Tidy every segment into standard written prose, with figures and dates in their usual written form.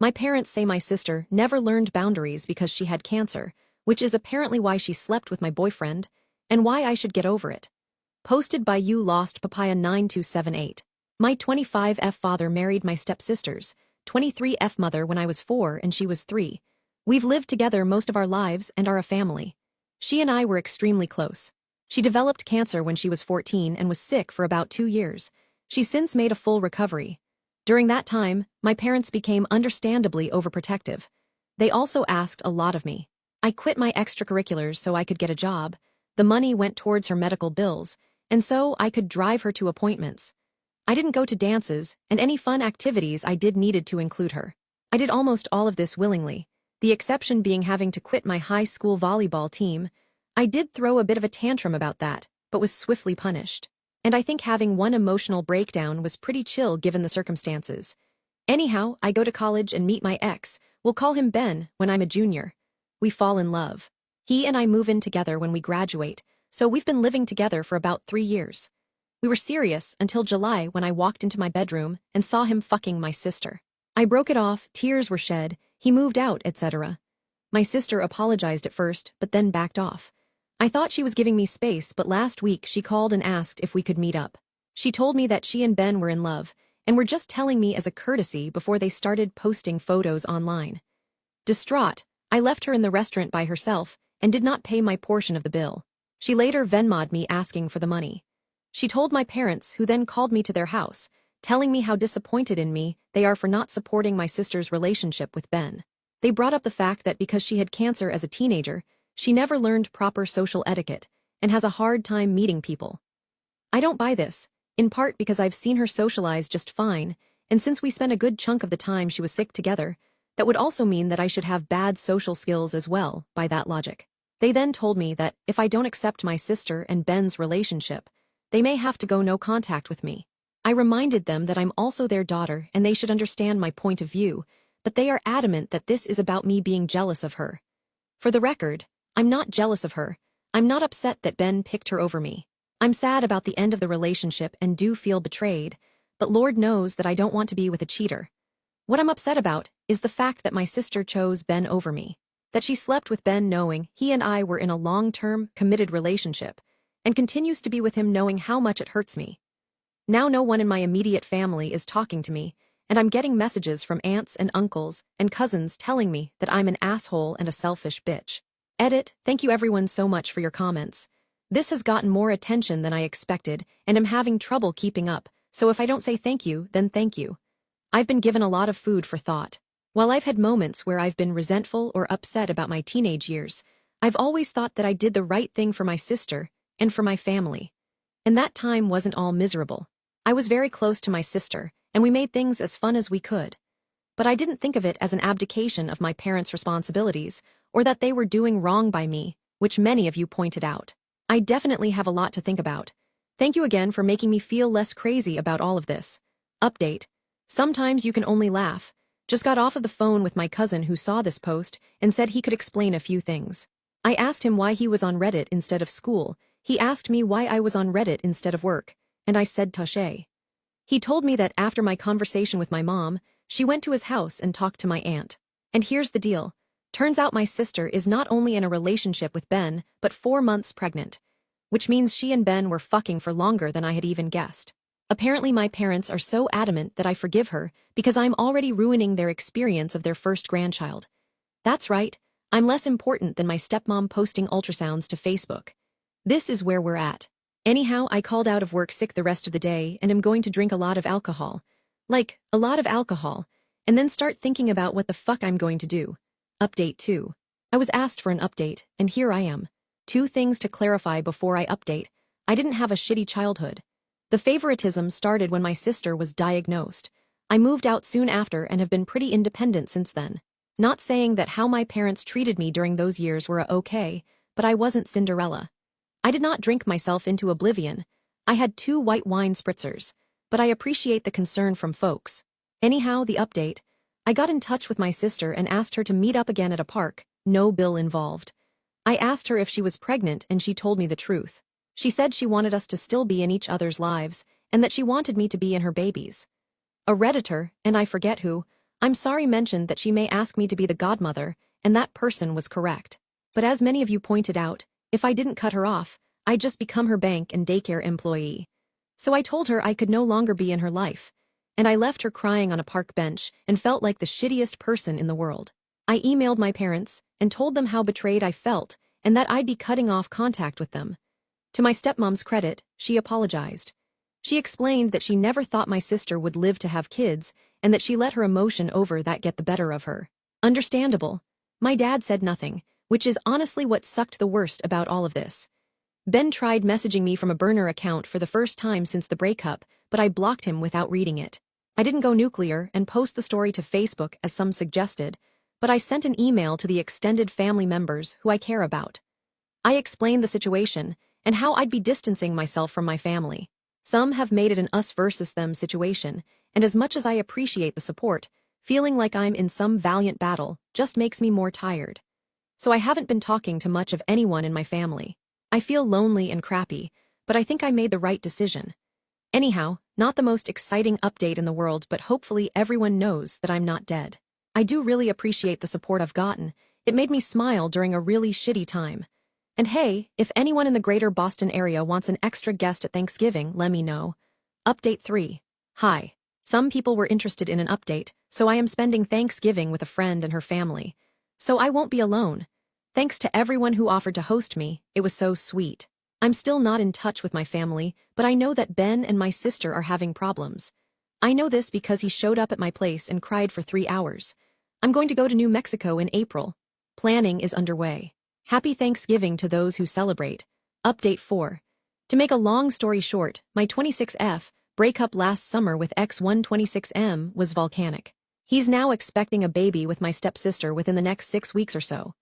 My parents say my sister never learned boundaries because she had cancer, which is apparently why she slept with my boyfriend, and why I should get over it. Posted by You Lost Papaya 9278. My 25F father married my stepsister's 23F mother when I was 4 and she was 3. We've lived together most of our lives and are a family. She and I were extremely close. She developed cancer when she was 14 and was sick for about 2 years. She's since made a full recovery. During that time, my parents became understandably overprotective. They also asked a lot of me. I quit my extracurriculars so I could get a job. The money went towards her medical bills, and so I could drive her to appointments. I didn't go to dances, and any fun activities I did needed to include her. I did almost all of this willingly, the exception being having to quit my high school volleyball team. I did throw a bit of a tantrum about that, but was swiftly punished. And I think having one emotional breakdown was pretty chill given the circumstances. Anyhow, I go to college and meet my ex, we'll call him Ben, when I'm a junior. We fall in love. He and I move in together when we graduate, so we've been living together for about 3 years. We were serious until July when I walked into my bedroom and saw him fucking my sister. I broke it off, tears were shed, he moved out, etc. My sister apologized at first, but then backed off. I thought she was giving me space, but last week she called and asked if we could meet up. She told me that she and Ben were in love, and were just telling me as a courtesy before they started posting photos online. Distraught, I left her in the restaurant by herself and did not pay my portion of the bill. She later Venmo'd me asking for the money. She told my parents, who then called me to their house, telling me how disappointed in me they are for not supporting my sister's relationship with Ben. They brought up the fact that because she had cancer as a teenager, she never learned proper social etiquette and has a hard time meeting people. I don't buy this, in part because I've seen her socialize just fine, and since we spent a good chunk of the time she was sick together, that would also mean that I should have bad social skills as well, by that logic. They then told me that if I don't accept my sister and Ben's relationship, they may have to go no contact with me. I reminded them that I'm also their daughter and they should understand my point of view, but they are adamant that this is about me being jealous of her. For the record, I'm not jealous of her. I'm not upset that Ben picked her over me. I'm sad about the end of the relationship and do feel betrayed, but Lord knows that I don't want to be with a cheater. What I'm upset about is the fact that my sister chose Ben over me, that she slept with Ben knowing he and I were in a long-term, committed relationship, and continues to be with him knowing how much it hurts me. Now no one in my immediate family is talking to me, and I'm getting messages from aunts and uncles and cousins telling me that I'm an asshole and a selfish bitch. Edit, thank you everyone so much for your comments. This has gotten more attention than I expected, and I'm having trouble keeping up, so if I don't say thank you, then thank you. I've been given a lot of food for thought. While I've had moments where I've been resentful or upset about my teenage years, I've always thought that I did the right thing for my sister and for my family. And that time wasn't all miserable. I was very close to my sister, and we made things as fun as we could. But I didn't think of it as an abdication of my parents' responsibilities, or that they were doing wrong by me, which many of you pointed out. I definitely have a lot to think about. Thank you again for making me feel less crazy about all of this. Update. Sometimes you can only laugh. Just got off of the phone with my cousin who saw this post and said he could explain a few things. I asked him why he was on Reddit instead of school. He asked me why I was on Reddit instead of work, and I said touché. He told me that after my conversation with my mom, she went to his house and talked to my aunt. And here's the deal. Turns out my sister is not only in a relationship with Ben, but 4 months pregnant, which means she and Ben were fucking for longer than I had even guessed. Apparently my parents are so adamant that I forgive her because I'm already ruining their experience of their first grandchild. That's right, I'm less important than my stepmom posting ultrasounds to Facebook. This is where we're at. Anyhow, I called out of work sick the rest of the day and am going to drink a lot of alcohol. Like, a lot of alcohol, and then start thinking about what the fuck I'm going to do. Update 2. I was asked for an update, and here I am. 2 things to clarify before I update. I didn't have a shitty childhood. The favoritism started when my sister was diagnosed. I moved out soon after and have been pretty independent since then. Not saying that how my parents treated me during those years were okay, but I wasn't Cinderella. I did not drink myself into oblivion. I had 2 white wine spritzers, but I appreciate the concern from folks. Anyhow, the update. I got in touch with my sister and asked her to meet up again at a park, no bill involved. I asked her if she was pregnant and she told me the truth. She said she wanted us to still be in each other's lives and that she wanted me to be in her baby's. A Redditor, and I forget who, I'm sorry mentioned that she may ask me to be the godmother, and that person was correct. But as many of you pointed out, if I didn't cut her off, I'd just become her bank and daycare employee. So I told her I could no longer be in her life, and I left her crying on a park bench and felt like the shittiest person in the world. I emailed my parents and told them how betrayed I felt and that I'd be cutting off contact with them. To my stepmom's credit, she apologized. She explained that she never thought my sister would live to have kids and that she let her emotion over that get the better of her. Understandable. My dad said nothing, which is honestly what sucked the worst about all of this. Ben tried messaging me from a burner account for the first time since the breakup, but I blocked him without reading it. I didn't go nuclear and post the story to Facebook as some suggested, but I sent an email to the extended family members who I care about. I explained the situation and how I'd be distancing myself from my family. Some have made it an us versus them situation, and as much as I appreciate the support, feeling like I'm in some valiant battle just makes me more tired. So I haven't been talking to much of anyone in my family. I feel lonely and crappy, but I think I made the right decision. Anyhow, not the most exciting update in the world, but hopefully everyone knows that I'm not dead. I do really appreciate the support I've gotten. It made me smile during a really shitty time. And hey, if anyone in the greater Boston area wants an extra guest at Thanksgiving, let me know. Update 3. Hi. Some people were interested in an update, so I am spending Thanksgiving with a friend and her family. So I won't be alone. Thanks to everyone who offered to host me, it was so sweet. I'm still not in touch with my family, but I know that Ben and my sister are having problems. I know this because he showed up at my place and cried for 3 hours. I'm going to go to New Mexico in April. Planning is underway. Happy Thanksgiving to those who celebrate. Update 4. To make a long story short, my 26F breakup last summer with ex-126M was volcanic. He's now expecting a baby with my stepsister within the next 6 weeks or so.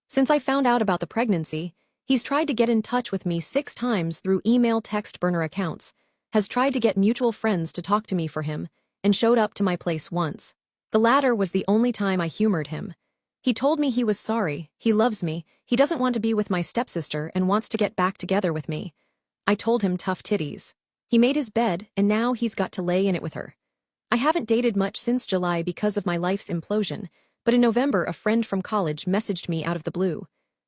Since I found out about the pregnancy, he's tried to get in touch with me 6 times through email text burner accounts, has tried to get mutual friends to talk to me for him, and showed up to my place once. The latter was the only time I humored him. He told me he was sorry, he loves me, he doesn't want to be with my stepsister and wants to get back together with me. I told him tough titties. He made his bed and now he's got to lay in it with her. I haven't dated much since July because of my life's implosion, but in November a friend from college messaged me out of the blue.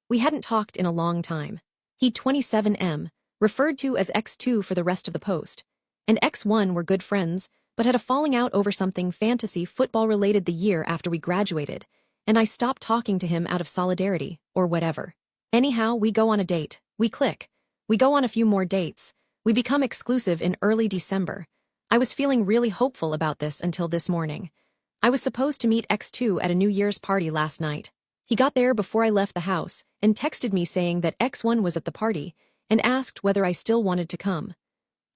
We hadn't talked in a long time. He 27M, referred to as X2 for the rest of the post, and X1 were good friends, but had a falling out over something fantasy football related the year after we graduated, and I stopped talking to him out of solidarity, or whatever. Anyhow, we go on a date, we click. We go on a few more dates, we become exclusive in early December. I was feeling really hopeful about this until this morning. I was supposed to meet X2 at a New Year's party last night. He got there before I left the house and texted me saying that X1 was at the party and asked whether I still wanted to come.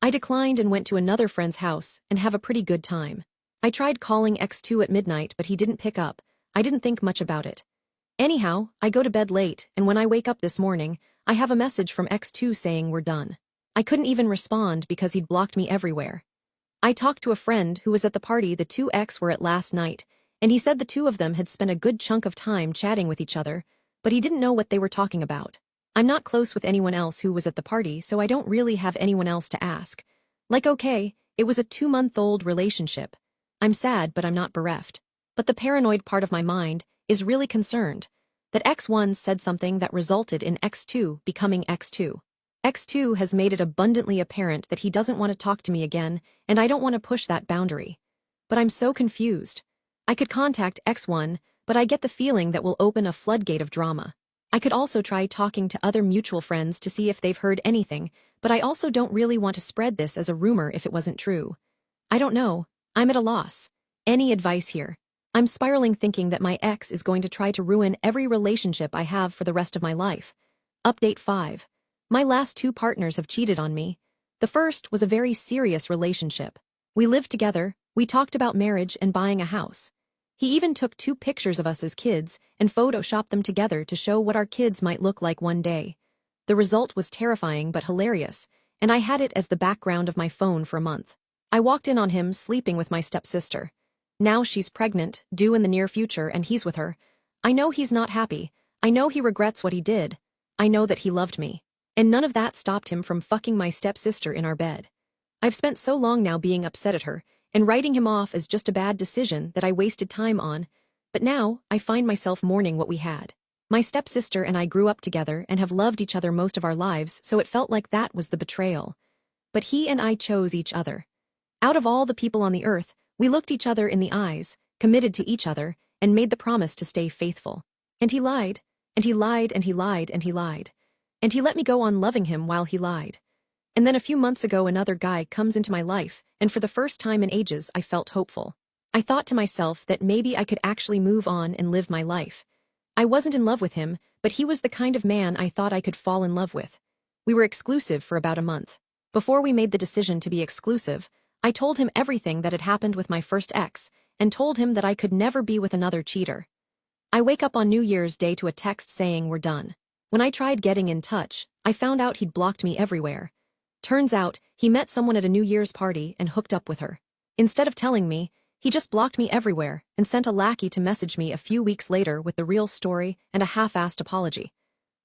I declined and went to another friend's house and have a pretty good time. I tried calling X2 at midnight, but he didn't pick up. I didn't think much about it. Anyhow, I go to bed late, and when I wake up this morning, I have a message from X2 saying we're done. I couldn't even respond because he'd blocked me everywhere. I talked to a friend who was at the party the two ex were at last night, and he said the two of them had spent a good chunk of time chatting with each other, but he didn't know what they were talking about. I'm not close with anyone else who was at the party, so I don't really have anyone else to ask. Like, okay, it was a 2-month-old relationship. I'm sad, but I'm not bereft. But the paranoid part of my mind is really concerned that X1 said something that resulted in X2 becoming X2. X2 has made it abundantly apparent that he doesn't want to talk to me again, and I don't want to push that boundary. But I'm so confused. I could contact X1, but I get the feeling that will open a floodgate of drama. I could also try talking to other mutual friends to see if they've heard anything, but I also don't really want to spread this as a rumor if it wasn't true. I don't know. I'm at a loss. Any advice here? I'm spiraling thinking that my ex is going to try to ruin every relationship I have for the rest of my life. Update 5. My last 2 partners have cheated on me. The first was a very serious relationship. We lived together, we talked about marriage and buying a house. He even took 2 pictures of us as kids and photoshopped them together to show what our kids might look like one day. The result was terrifying but hilarious, and I had it as the background of my phone for a month. I walked in on him sleeping with my stepsister. Now she's pregnant, due in the near future, and he's with her. I know he's not happy. I know he regrets what he did. I know that he loved me. And none of that stopped him from fucking my stepsister in our bed. I've spent so long now being upset at her, and writing him off as just a bad decision that I wasted time on, but now I find myself mourning what we had. My stepsister and I grew up together and have loved each other most of our lives, so it felt like that was the betrayal. But he and I chose each other. Out of all the people on the earth, we looked each other in the eyes, committed to each other, and made the promise to stay faithful. And he lied, and he lied, and he lied, and he lied. And he let me go on loving him while he lied. And then a few months ago another guy comes into my life, and for the first time in ages I felt hopeful. I thought to myself that maybe I could actually move on and live my life. I wasn't in love with him, but he was the kind of man I thought I could fall in love with. We were exclusive for about a month. Before we made the decision to be exclusive, I told him everything that had happened with my first ex, and told him that I could never be with another cheater. I wake up on New Year's Day to a text saying we're done. When I tried getting in touch, I found out he'd blocked me everywhere. Turns out, he met someone at a New Year's party and hooked up with her. Instead of telling me, he just blocked me everywhere and sent a lackey to message me a few weeks later with the real story and a half-assed apology.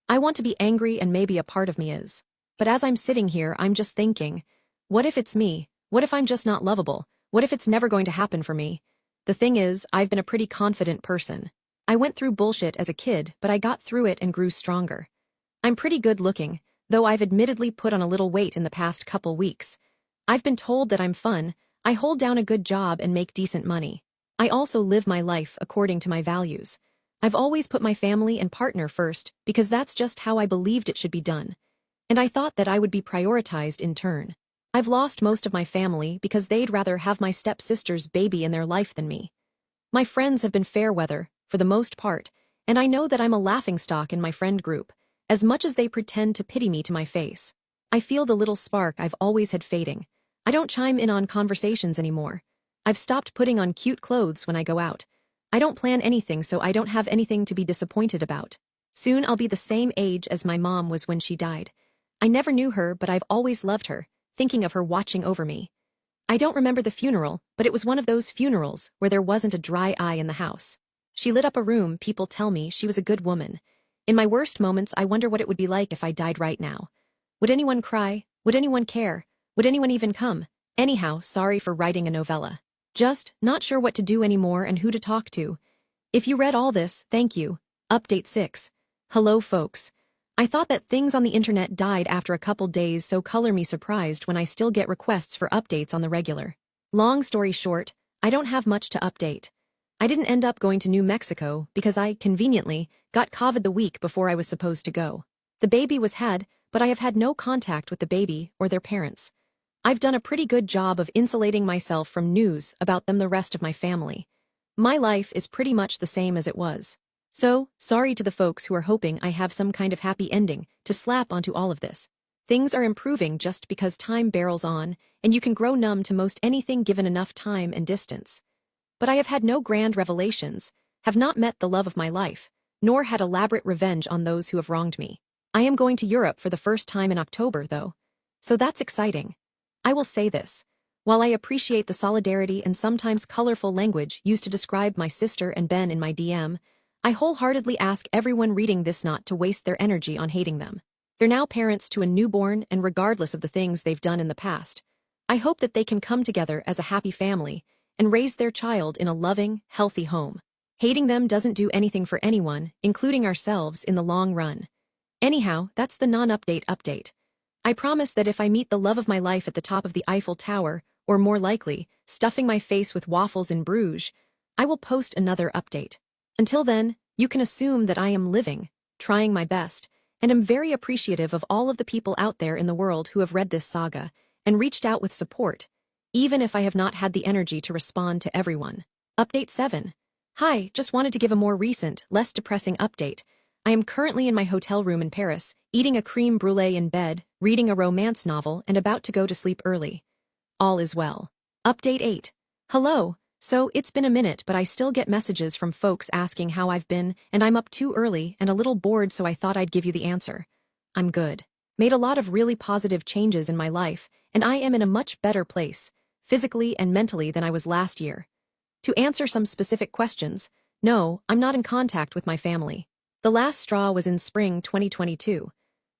I want to be angry and maybe a part of me is. But as I'm sitting here, I'm just thinking, what if it's me? What if I'm just not lovable? What if it's never going to happen for me? The thing is, I've been a pretty confident person. I went through bullshit as a kid, but I got through it and grew stronger. I'm pretty good looking, though I've admittedly put on a little weight in the past couple weeks. I've been told that I'm fun, I hold down a good job and make decent money. I also live my life according to my values. I've always put my family and partner first because that's just how I believed it should be done. And I thought that I would be prioritized in turn. I've lost most of my family because they'd rather have my stepsister's baby in their life than me. My friends have been fair weather, for the most part, and I know that I'm a laughingstock in my friend group, as much as they pretend to pity me to my face. I feel the little spark I've always had fading. I don't chime in on conversations anymore. I've stopped putting on cute clothes when I go out. I don't plan anything, so I don't have anything to be disappointed about. Soon I'll be the same age as my mom was when she died. I never knew her, but I've always loved her, thinking of her watching over me. I don't remember the funeral, but it was one of those funerals where there wasn't a dry eye in the house. She lit up a room. People tell me she was a good woman. In my worst moments, I wonder what it would be like if I died right now. Would anyone cry? Would anyone care? Would anyone even come? Anyhow, sorry for writing a novella. Just not sure what to do anymore and who to talk to. If you read all this, thank you. Update 6. Hello, folks. I thought that things on the internet died after a couple days, so color me surprised when I still get requests for updates on the regular. Long story short, I don't have much to update. I didn't end up going to New Mexico because I, conveniently, got COVID the week before I was supposed to go. The baby was had, but I have had no contact with the baby or their parents. I've done a pretty good job of insulating myself from news about them the rest of my family. My life is pretty much the same as it was. So, sorry to the folks who are hoping I have some kind of happy ending to slap onto all of this. Things are improving just because time barrels on, and you can grow numb to most anything given enough time and distance. But I have had no grand revelations, have not met the love of my life, nor had elaborate revenge on those who have wronged me. I am going to Europe for the first time in October, though. So that's exciting. I will say this. While I appreciate the solidarity and sometimes colorful language used to describe my sister and Ben in my DM, I wholeheartedly ask everyone reading this not to waste their energy on hating them. They're now parents to a newborn, and regardless of the things they've done in the past, I hope that they can come together as a happy family and raise their child in a loving, healthy home. Hating them doesn't do anything for anyone, including ourselves, in the long run. Anyhow, that's the non-update update. I promise that if I meet the love of my life at the top of the Eiffel Tower, or more likely, stuffing my face with waffles in Bruges, I will post another update. Until then, you can assume that I am living, trying my best, and am very appreciative of all of the people out there in the world who have read this saga and reached out with support, even if I have not had the energy to respond to everyone. Update 7. Hi, just wanted to give a more recent, less depressing update. I am currently in my hotel room in Paris, eating a crème brûlée in bed, reading a romance novel, and about to go to sleep early. All is well. Update 8. Hello. So, it's been a minute, but I still get messages from folks asking how I've been, and I'm up too early and a little bored, so I thought I'd give you the answer. I'm good. Made a lot of really positive changes in my life, and I am in a much better place, physically and mentally, than I was last year. To answer some specific questions, no, I'm not in contact with my family. The last straw was in spring 2022.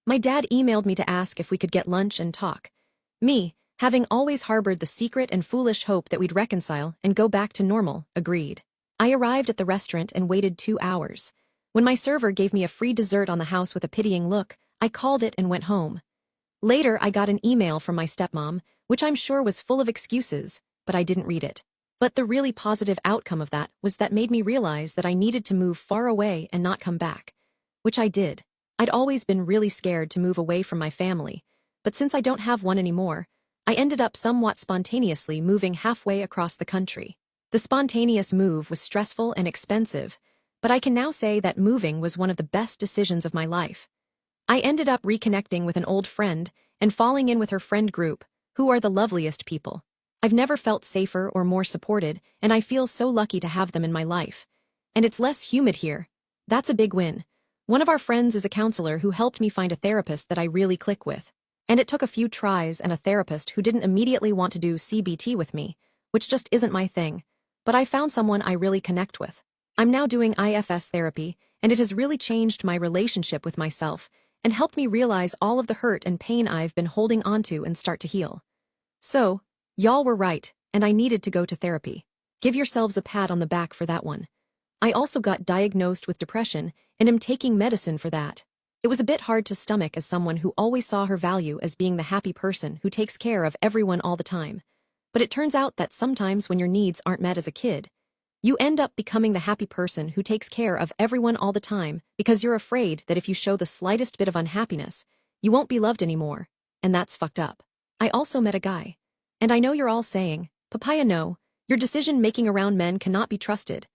My dad emailed me to ask if we could get lunch and talk. Me, Having always harbored the secret and foolish hope that we'd reconcile and go back to normal, agreed. I arrived at the restaurant and waited 2 hours. When my server gave me a free dessert on the house with a pitying look, I called it and went home. Later, I got an email from my stepmom, which I'm sure was full of excuses, but I didn't read it. But the really positive outcome of that was that made me realize that I needed to move far away and not come back. Which I did. I'd always been really scared to move away from my family, but since I don't have one anymore, I ended up somewhat spontaneously moving halfway across the country. The spontaneous move was stressful and expensive, but I can now say that moving was one of the best decisions of my life. I ended up reconnecting with an old friend and falling in with her friend group, who are the loveliest people. I've never felt safer or more supported, and I feel so lucky to have them in my life. And it's less humid here. That's a big win. One of our friends is a counselor who helped me find a therapist that I really click with. And it took a few tries and a therapist who didn't immediately want to do CBT with me, which just isn't my thing. But I found someone I really connect with. I'm now doing IFS therapy, and it has really changed my relationship with myself and helped me realize all of the hurt and pain I've been holding onto and start to heal. So, y'all were right, and I needed to go to therapy. Give yourselves a pat on the back for that one. I also got diagnosed with depression and am taking medicine for that. It was a bit hard to stomach as someone who always saw her value as being the happy person who takes care of everyone all the time. But it turns out that sometimes when your needs aren't met as a kid, you end up becoming the happy person who takes care of everyone all the time because you're afraid that if you show the slightest bit of unhappiness, you won't be loved anymore, and that's fucked up. I also met a guy. And I know you're all saying, Papaya, no, your decision-making around men cannot be trusted.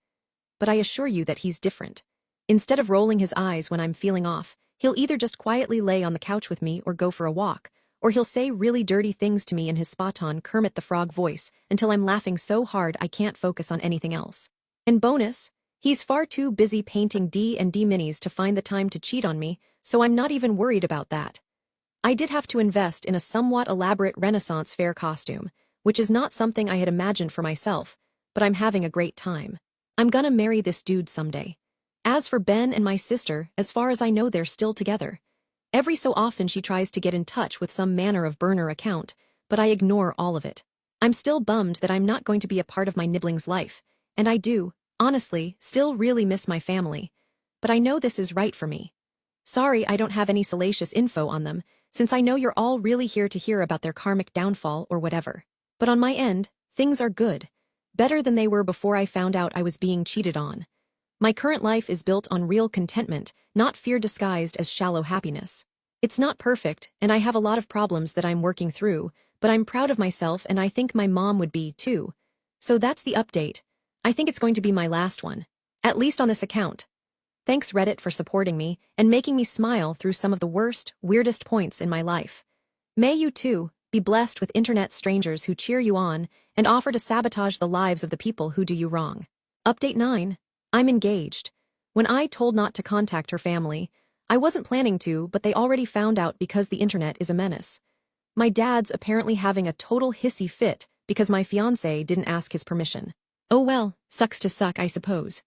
But I assure you that he's different. Instead of rolling his eyes when I'm feeling off, he'll either just quietly lay on the couch with me or go for a walk, or he'll say really dirty things to me in his spot-on Kermit the Frog voice until I'm laughing so hard I can't focus on anything else. And bonus, he's far too busy painting D&D minis to find the time to cheat on me, so I'm not even worried about that. I did have to invest in a somewhat elaborate Renaissance fair costume, which is not something I had imagined for myself, but I'm having a great time. I'm gonna marry this dude someday. As for Ben and my sister, as far as I know they're still together. Every so often she tries to get in touch with some manner of burner account, but I ignore all of it. I'm still bummed that I'm not going to be a part of my nibbling's life, and I do, honestly, still really miss my family. But I know this is right for me. Sorry I don't have any salacious info on them, since I know you're all really here to hear about their karmic downfall or whatever. But on my end, things are good. Better than they were before I found out I was being cheated on. My current life is built on real contentment, not fear disguised as shallow happiness. It's not perfect, and I have a lot of problems that I'm working through, but I'm proud of myself and I think my mom would be, too. So that's the update. I think it's going to be my last one. At least on this account. Thanks Reddit for supporting me and making me smile through some of the worst, weirdest points in my life. May you, too, be blessed with internet strangers who cheer you on and offer to sabotage the lives of the people who do you wrong. Update 9. I'm engaged. When I told not to contact her family, I wasn't planning to, but they already found out because the internet is a menace. My dad's apparently having a total hissy fit because my fiancé didn't ask his permission. Oh well, sucks to suck, I suppose.